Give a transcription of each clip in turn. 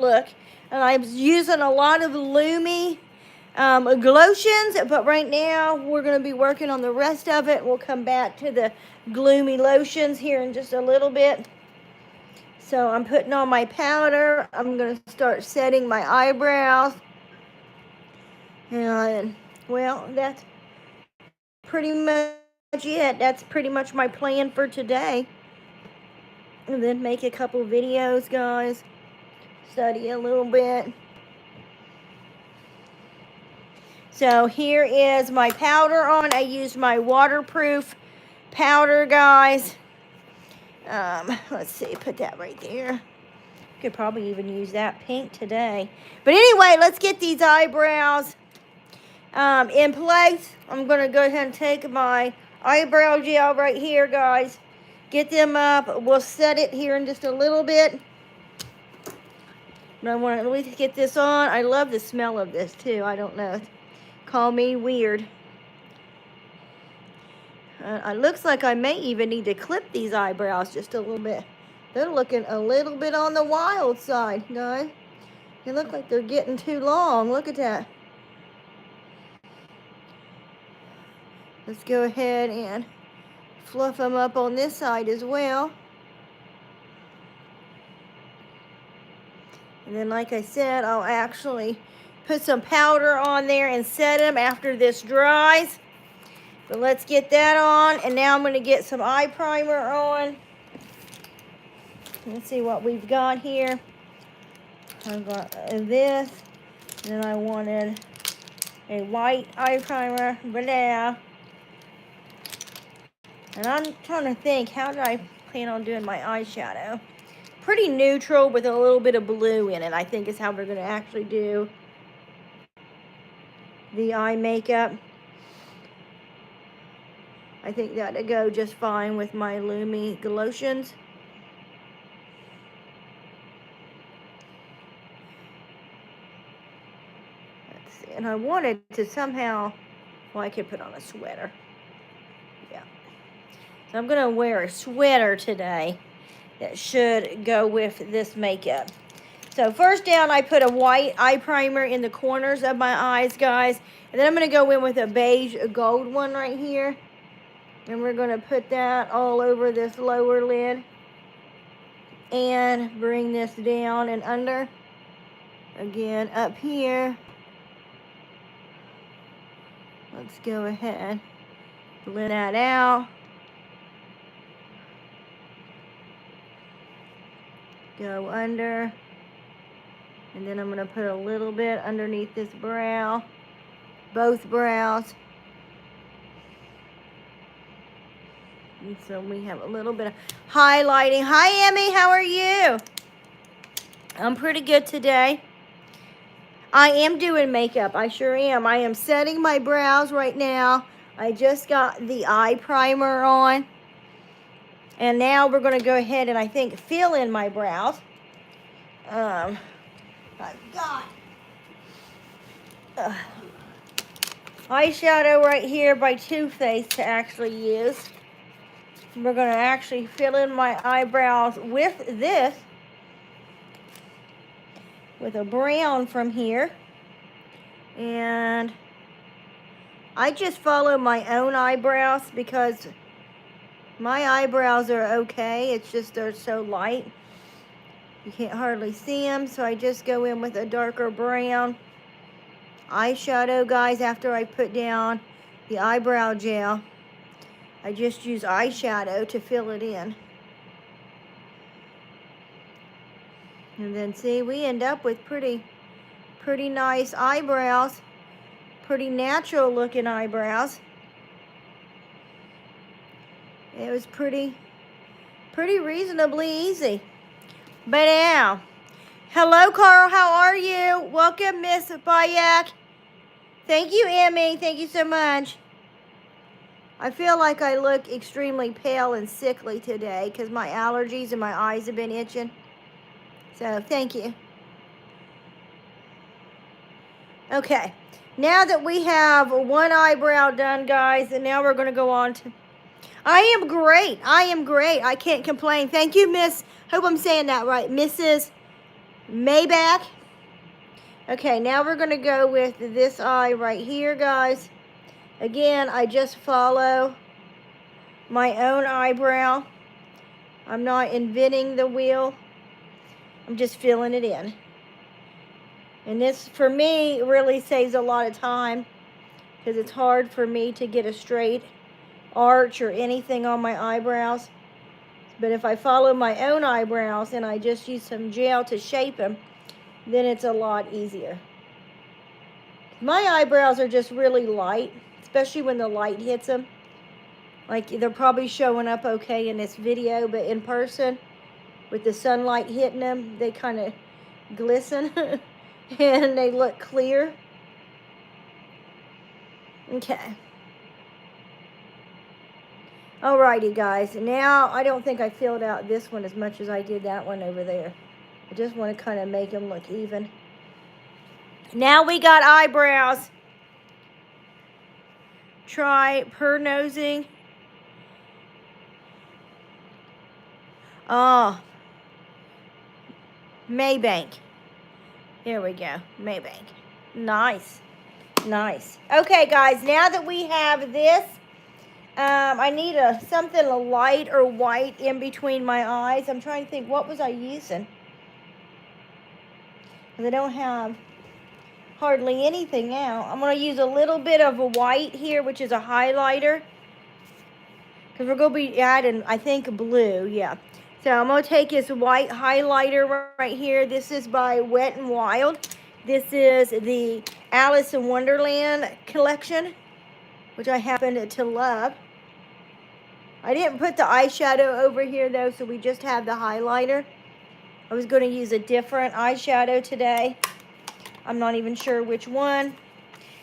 look. And I'm using a lot of Lumi lotions, but right now we're going to be working on the rest of it. We'll come back to the gloomy lotions here in just a little bit. So I'm putting on my powder. I'm going to start setting my eyebrows. And, well, that's pretty much it. That's pretty much my plan for today. And then make a couple videos, guys. Study a little bit. So here is my powder on. I used my waterproof powder, guys. Let's see, put that right there. Could probably even use that pink today. But anyway, let's get these eyebrows in place. I'm going to go ahead and take my eyebrow gel right here, guys. Get them up. We'll set it here in just a little bit. But I want to at least get this on. I love the smell of this, too. I don't know. Call me weird. It looks like I may even need to clip these eyebrows just a little bit. They're looking a little bit on the wild side, guys. They look like they're getting too long. Look at that. Let's go ahead and fluff them up on this side as well. And then, like I said, I'll actually put some powder on there and set them after this dries. But let's get that on. And now I'm going to get some eye primer on. Let's see what we've got here. I've got this. And then I wanted a white eye primer. Blah. And I'm trying to think, how did I plan on doing my eyeshadow? Pretty neutral with a little bit of blue in it, I think is how we're going to actually do the eye makeup. I think that'll go just fine with my Lumi lotions. Let's see, and I wanted to somehow, well, I could put on a sweater. Yeah. So I'm going to wear a sweater today that should go with this makeup. So first down, I put a white eye primer in the corners of my eyes, guys. And then I'm going to go in with a beige gold one right here. And we're going to put that all over this lower lid. And bring this down and under. Again, up here. Let's go ahead. Blend that out. Go under, and then I'm going to put a little bit underneath this brow, both brows. And so we have a little bit of highlighting. Hi, Emmy, how are you? I'm pretty good today. I am doing makeup, I sure am. I am setting my brows right now. I just got the eye primer on. And now we're going to go ahead and I think fill in my brows. I've got eyeshadow right here by Too Faced to actually use. We're going to actually fill in my eyebrows with this. With a brown from here. And I just follow my own eyebrows because my eyebrows are okay. It's just they're so light. You can't hardly see them. So I just go in with a darker brown eyeshadow, guys, after I put down the eyebrow gel. I just use eyeshadow to fill it in. And then see, we end up with pretty nice eyebrows. Pretty natural looking eyebrows. It was pretty reasonably easy. But now, hello, Carl. How are you? Welcome, Miss Bayak. Thank you, Emmy. Thank you so much. I feel like I look extremely pale and sickly today because my allergies and my eyes have been itching. So, thank you. Okay. Now that we have one eyebrow done, guys, and now we're going to go on to... I am great. I am great. I can't complain. Thank you, Miss... Hope I'm saying that right. Mrs. Maybach. Okay, now we're going to go with this eye right here, guys. Again, I just follow my own eyebrow. I'm not inventing the wheel. I'm just filling it in. And this, for me, really saves a lot of time because it's hard for me to get a straight arch or anything on my eyebrows. But if I follow my own eyebrows and I just use some gel to shape them, then it's a lot easier. My eyebrows are just really light, especially when the light hits them. Like, they're probably showing up okay in this video, but in person, with the sunlight hitting them, they kind of glisten and they look clear. Okay. Alrighty, guys. Now, I don't think I filled out this one as much as I did that one over there. I just want to kind of make them look even. Now we got eyebrows. Try per nosing. Oh. Maybank. Here we go. Maybank. Nice. Nice. Okay, guys. Now that we have this, I need something light or white in between my eyes. I'm trying to think, what was I using? Because I don't have hardly anything now. I'm going to use a little bit of a white here, which is a highlighter. Because we're going to be adding, I think, blue. Yeah. So I'm going to take this white highlighter right here. This is by Wet n Wild. This is the Alice in Wonderland collection, which I happen to love. I didn't put the eyeshadow over here, though, so we just have the highlighter. I was going to use a different eyeshadow today. I'm not even sure which one.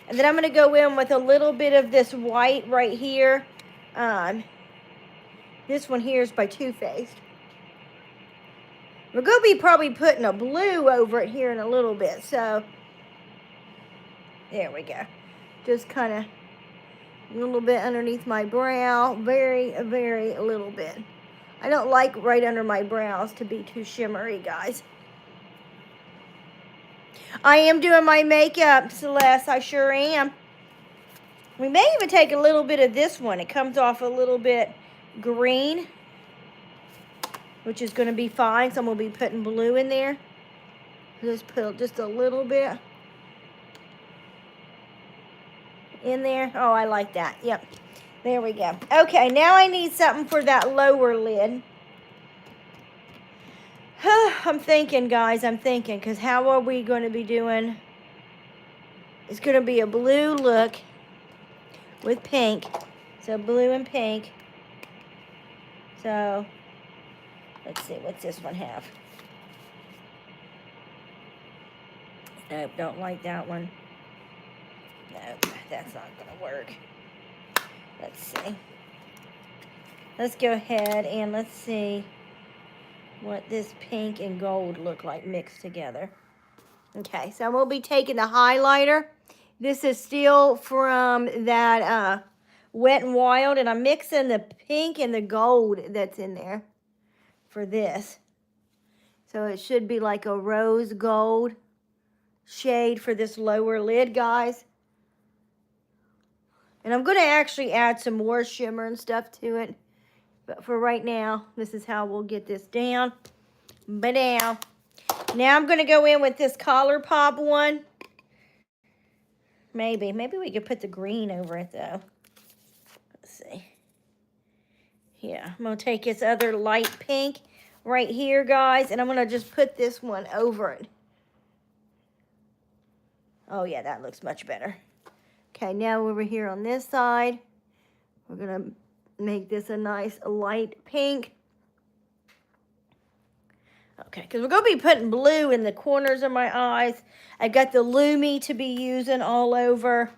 And then I'm going to go in with a little bit of this white right here. This one here is by Too Faced. We're going to be probably putting a blue over it here in a little bit. So, there we go. Just kind of a little bit underneath my brow. Very, very little bit. I don't like right under my brows to be too shimmery, guys. I am doing my makeup, Celeste. I sure am. We may even take a little bit of this one. It comes off a little bit green, which is going to be fine. So I'm going to be putting blue in there. Just put just a little bit in there. Oh, I like that. Yep. There we go. Okay, now I need something for that lower lid. I'm thinking, guys. I'm thinking. Because how are we going to be doing? It's going to be a blue look with pink. So blue and pink. So, let's see. What's this one have? Nope, don't like that one. Nope, that's not going to work. Let's see. Let's go ahead and let's see what this pink and gold look like mixed together. Okay, so we'll be taking the highlighter. This is still from that Wet n Wild, and I'm mixing the pink and the gold that's in there for this. So it should be like a rose gold shade for this lower lid, guys. And I'm going to actually add some more shimmer and stuff to it. But for right now, this is how we'll get this down. But now I'm going to go in with this ColourPop one. Maybe we could put the green over it, though. Let's see. Yeah, I'm going to take this other light pink right here, guys. And I'm going to just put this one over it. Oh, yeah, that looks much better. Okay, now over here on this side, we're going to make this a nice light pink. Okay, because we're going to be putting blue in the corners of my eyes. I got the Lumi to be using all over.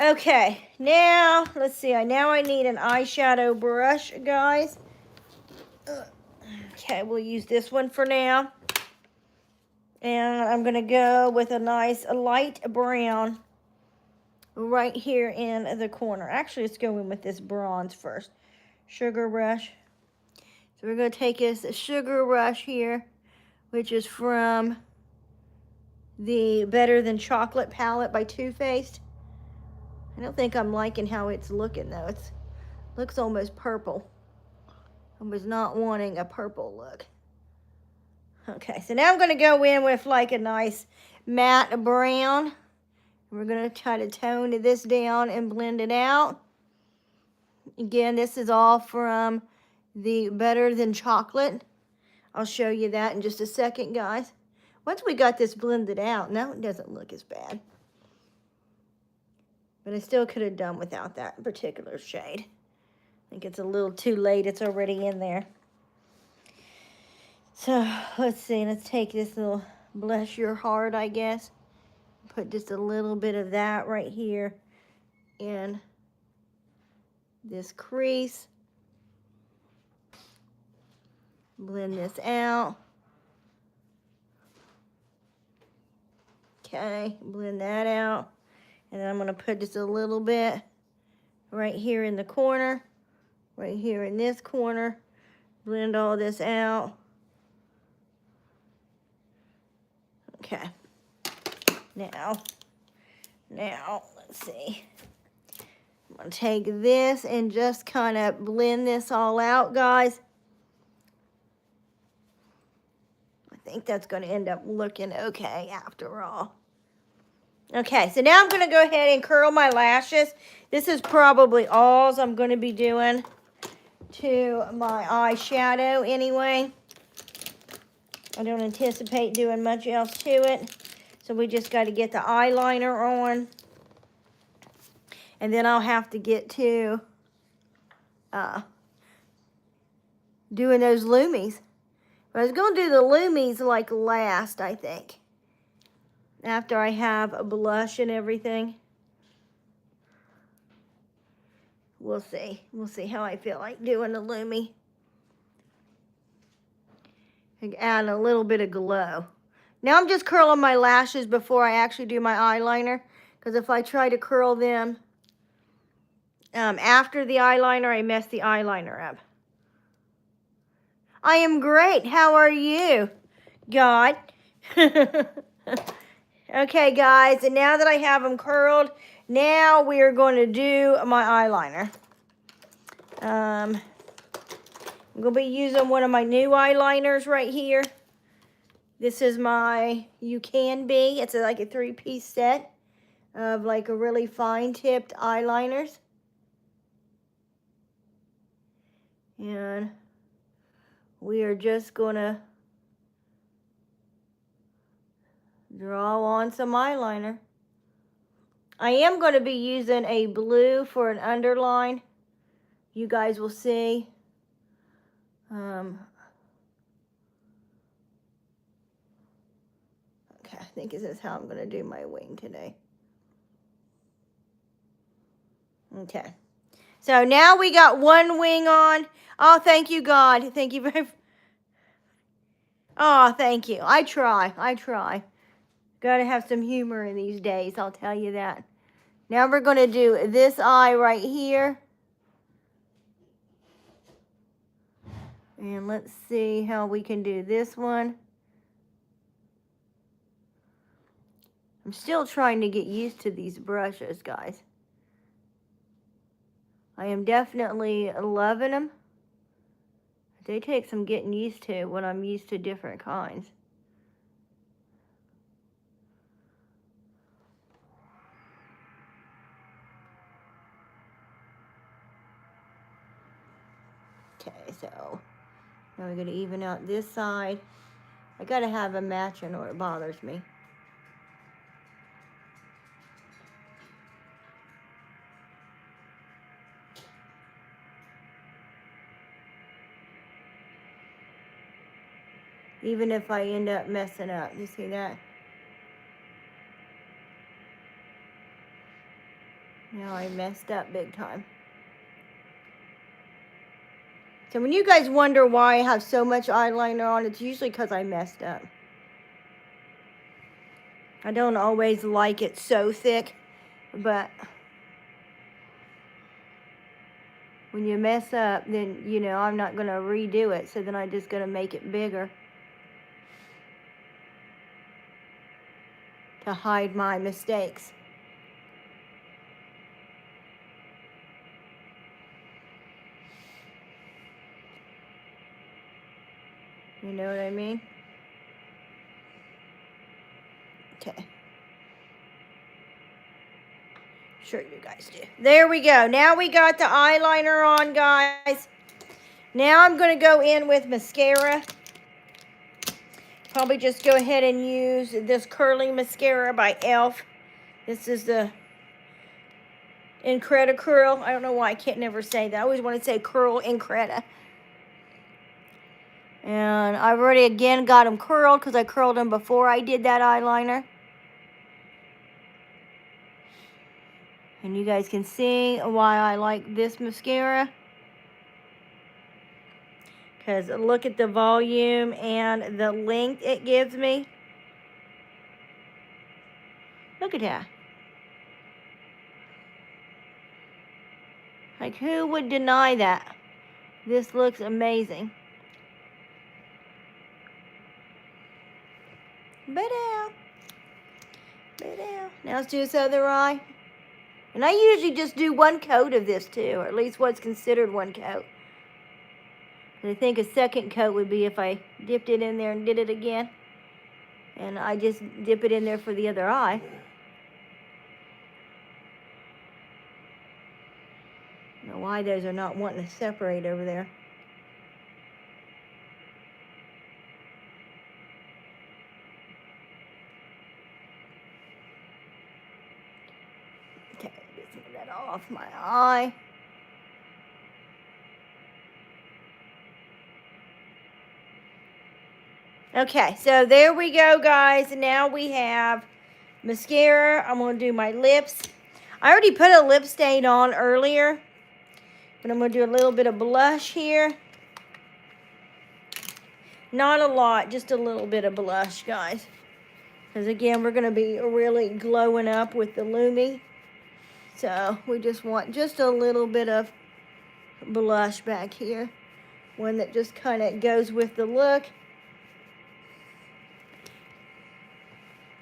Okay, now, let's see. Now I need an eyeshadow brush, guys. Okay, we'll use this one for now. And I'm going to go with a nice light brown right here in the corner. Actually, let's go in with this bronze first. Sugar Rush. So we're going to take this Sugar Rush here which is from the Better Than Chocolate palette by Too Faced. I don't think I'm liking how it's looking though. It looks almost purple. I was not wanting a purple look. Okay, so now I'm going to go in with like a nice matte brown. We're going to try to tone this down and blend it out. Again, this is all from the Better Than Chocolate. I'll show you that in just a second, guys. Once we got this blended out, now it doesn't look as bad. But I still could have done without that particular shade. I think it's a little too late. It's already in there. So, let's see. Let's take this little Bless Your Heart, I guess. Put just a little bit of that right here in this crease. Blend this out. Okay, blend that out. And then I'm going to put just a little bit right here in the corner. Right here in this corner. Blend all this out. Okay. Now, let's see. I'm going to take this and just kind of blend this all out, guys. I think that's going to end up looking okay after all. Okay, so now I'm going to go ahead and curl my lashes. This is probably all I'm going to be doing to my eyeshadow anyway. I don't anticipate doing much else to it. So we just got to get the eyeliner on. And then I'll have to get to doing those loomies. But I was going to do the loomies like last, I think. After I have a blush and everything. We'll see. We'll see how I feel like doing the loomie. Add a little bit of glow. Now I'm just curling my lashes before I actually do my eyeliner. Because if I try to curl them after the eyeliner, I mess the eyeliner up. I am great. How are you, God? Okay, guys, and now that I have them curled, now we are going to do my eyeliner. I'm going to be using one of my new eyeliners right here. This is my You Can Be. It's like a 3-piece set of like a really fine-tipped eyeliners. And we are just going to draw on some eyeliner. I am going to be using a blue for an underline. You guys will see. Okay, I think this is how I'm going to do my wing today. Okay. So now we got one wing on. Oh, thank you, God. Thank you very much. Oh, thank you. I try. Gotta have some humor in these days, I'll tell you that. Now we're going to do this eye right here. And let's see how we can do this one. I'm still trying to get used to these brushes, guys. I am definitely loving them. They take some getting used to when I'm used to different kinds. Okay, so now we're going to even out this side. I got to have a matching or it bothers me. Even if I end up messing up. You see that? Now I messed up big time. So when you guys wonder why I have so much eyeliner on, it's usually because I messed up. I don't always like it so thick, but when you mess up, then, you know, I'm not going to redo it. So then I'm just going to make it bigger. to hide my mistakes. You know what I mean? Okay. Sure you guys do. There we go. Now we got the eyeliner on, guys. Now I'm going to go in with mascara. Probably just go ahead and use this curling mascara by e.l.f. This is the Incredible Curl. I don't know why I can't never say that. I always want to say Curl Incredible. And I've already, again, got them curled because I curled them before I did that eyeliner. And you guys can see why I like this mascara. Because look at the volume and the length it gives me. Look at that. Like, who would deny that? This looks amazing. Ba-dow. Ba-dow. Now let's do this other eye. And I usually just do one coat of this too, or at least what's considered one coat. And I think a second coat would be if I dipped it in there and did it again. And I just dip it in there for the other eye. I don't know why those are not wanting to separate over there. Okay, just get that off my eye. Okay, so there we go, guys. Now we have mascara. I'm going to do my lips. I already put a lip stain on earlier, but I'm going to do a little bit of blush here. Not a lot, just a little bit of blush, guys. Because, again, we're going to be really glowing up with the Lumi. So we just want just a little bit of blush back here. One that just kind of goes with the look.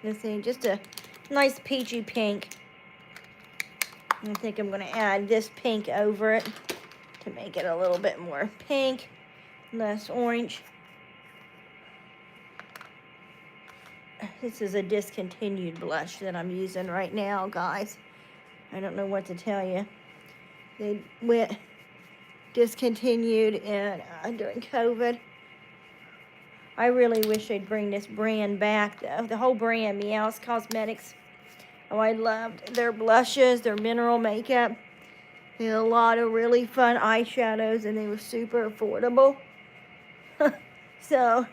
Let's see, just a nice peachy pink. I think I'm going to add this pink over it to make it a little bit more pink, less orange. This is a discontinued blush that I'm using right now, guys. I don't know what to tell you. They went discontinued during COVID. I really wish they'd bring this brand back, though. The whole brand, Meows Cosmetics. Oh, I loved their blushes, their mineral makeup. They had a lot of really fun eyeshadows, and they were super affordable. So,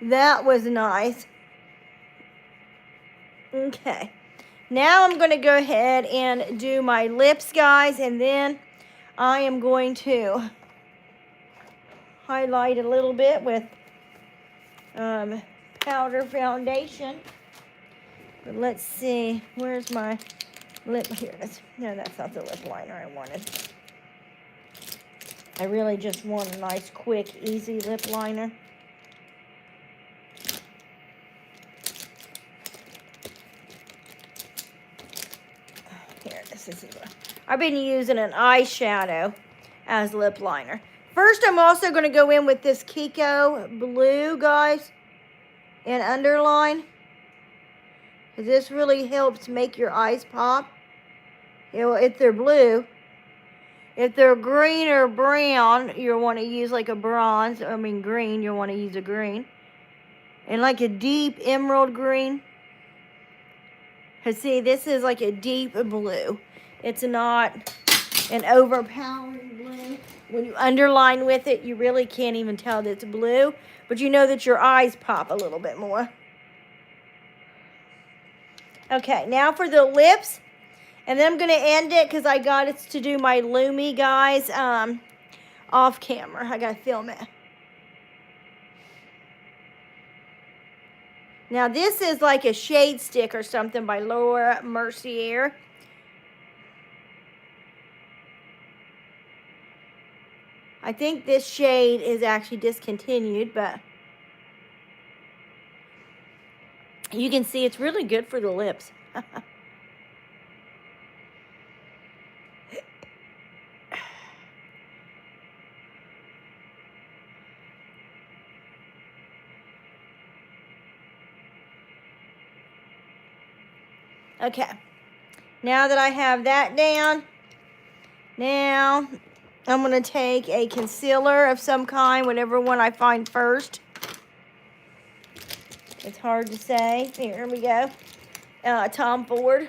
that was nice. Okay. Now I'm going to go ahead and do my lips, guys, and then I am going to highlight a little bit with powder foundation. But let's see, where's my lip? Here it is. No, that's not the lip liner I wanted. I really just want a nice, quick, easy lip liner. Here, this is it. I've been using an eyeshadow as lip liner. First, I'm also going to go in with this Kiko blue, guys, and underline. This really helps make your eyes pop. You know, if they're blue. If they're green or brown, you'll want to use like a bronze. I mean green, you'll want to use a green. And like a deep emerald green. Because see, this is like a deep blue. It's not an overpowering blue. When you underline with it, you really can't even tell that it's blue. But you know that your eyes pop a little bit more. Okay, now for the lips. And then I'm going to end it because I got it to do my Lumi, guys, off camera. I got to film it. Now, this is like a shade stick or something by Laura Mercier. I think this shade is actually discontinued, but You can see it's really good for the lips. Okay, now that I have that down, now I'm going to take a concealer of some kind, whatever one I find first. It's hard to say. Here we go. Tom Ford.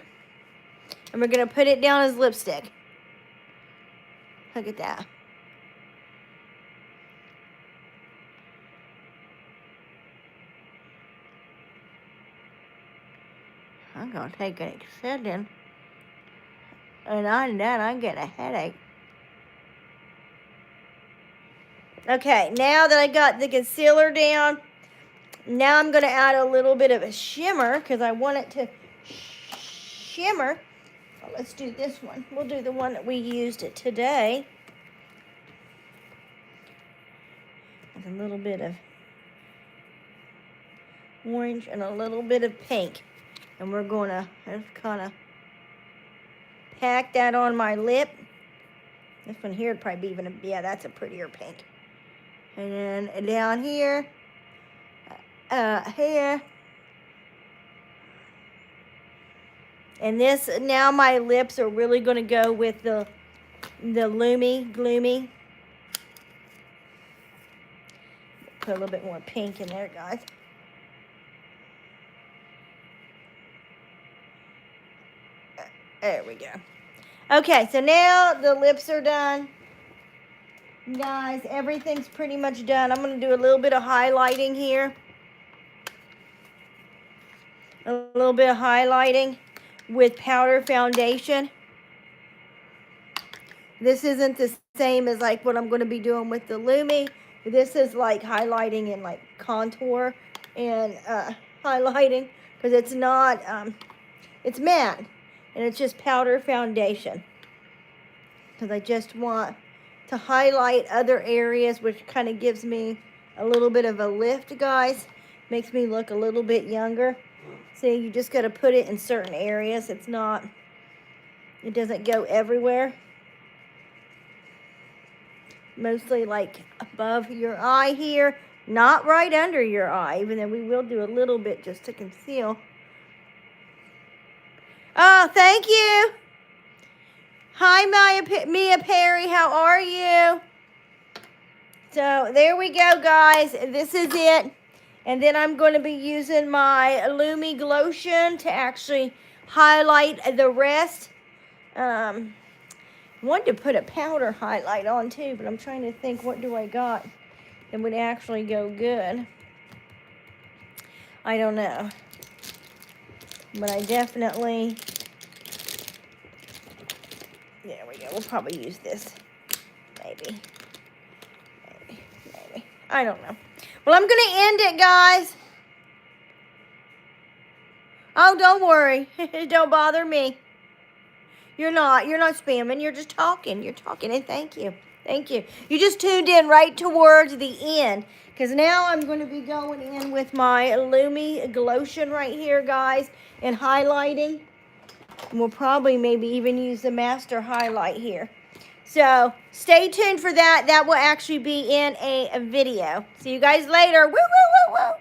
And we're going to put it down as lipstick. Look at that. I'm going to take an Excedrin. And on that, I'm getting a headache. Okay, now that I got the concealer down, now I'm going to add a little bit of a shimmer because I want it to shimmer. Well, let's do this one. We'll do the one that we used today. With a little bit of orange and a little bit of pink. And we're going to just kind of pack that on my lip. This one here would probably be even, yeah, that's a prettier pink. And then down here, here. And this, now my lips are really going to go with the Loomy Gloomy. Put a little bit more pink in there, guys. There we go. Okay, so now the lips are done. Guys, everything's pretty much done. I'm going to do a little bit of highlighting here. A little bit of highlighting with powder foundation. This isn't the same as like what I'm going to be doing with the Lumi. This is like highlighting and like contour and highlighting because it's not, it's matte. And it's just powder foundation. Because I just want to highlight other areas, which kind of gives me a little bit of a lift, guys. Makes me look a little bit younger. See, you just got to put it in certain areas. It's not, it doesn't go everywhere. Mostly like above your eye here. Not right under your eye, even though we will do a little bit just to conceal. Oh, thank you. Hi, Mia Perry. How are you? So there we go, guys. This is it. And then I'm going to be using my Lumi Glotion to actually highlight the rest. I wanted to put a powder highlight on too, but I'm trying to think, what do I got that would actually go good? I don't know. But I definitely, there we go. We'll probably use this. Maybe. I don't know. Well, I'm going to end it, guys. Oh, don't worry. Don't bother me. You're not spamming. You're just talking. You're talking, and thank you. Thank you. You just tuned in right towards the end. Because now I'm going to be going in with my Lumi Glotion right here, guys, and highlighting. And we'll probably maybe even use the master highlight here. So stay tuned for that. That will actually be in a video. See you guys later. Woo, woo, woo, woo.